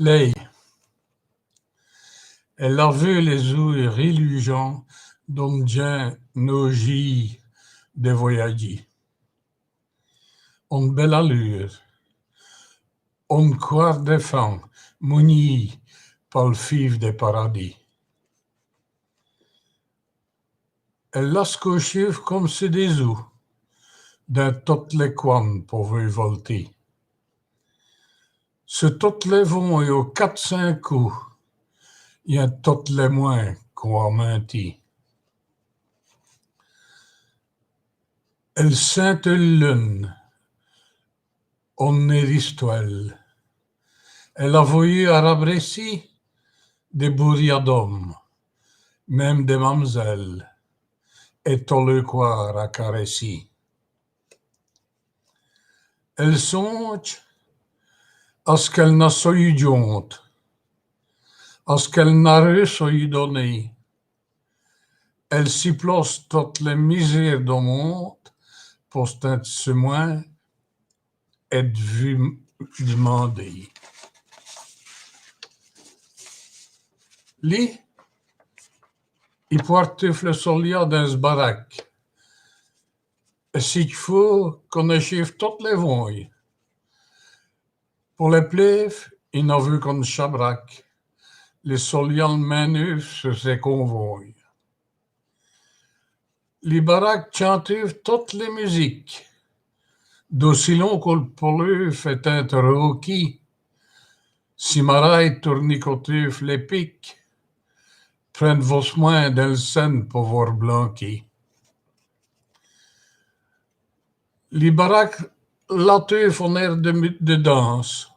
Lei, elle a vu les yeux reluisants d'un Dieu nogi de voyaggi. En belle allure, un quart de femme muni par le fif des paradis. Elle las cochif comme se des ous, dans toutes les coins pour volter. Ce toutes les vents et aux 4-5 coups, il y a toutes les moins qu'on a menti. Elle sainte lune, on est l'histoire. Elle a voulu à Rabressi des bourrias d'hommes, même des mamzelles, et tout le corps à caresser. Elle songe à ce qu'elle n'a soyu djonte, à ce qu'elle n'a reçu donné. Elle s'y place toutes les misères du monde, pour ce moins être vu demander. Li, il porte le solia dans ce baraque. Et s'il faut qu'on achève toutes les voies. Pour les plèves, il n'a vu qu'un chabraque. Les solians main neuve sur ses convois. Les baraques chantent toutes les musiques. D'aussi long que le poleu fait être roquis, si maraille tournicoteuf les piques, prennent vos mains dans le sein pour voir blanqui. Les baraques lateuf en air de danse.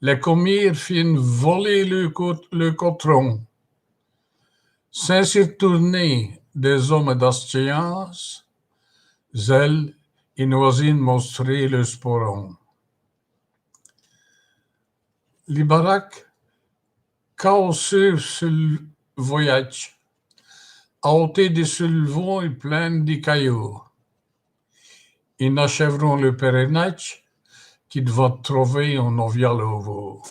Les commiers viennent voler le cotron. Sans s'y retourner des hommes d'astéance, zèle et noisine montrer le sporon. Les baraques cassent sur le voyage, ôtés des soulevants et pleines de cailloux. Ils n'achèveront le pèlerinage qu'ils vont trouver en Ovialovo.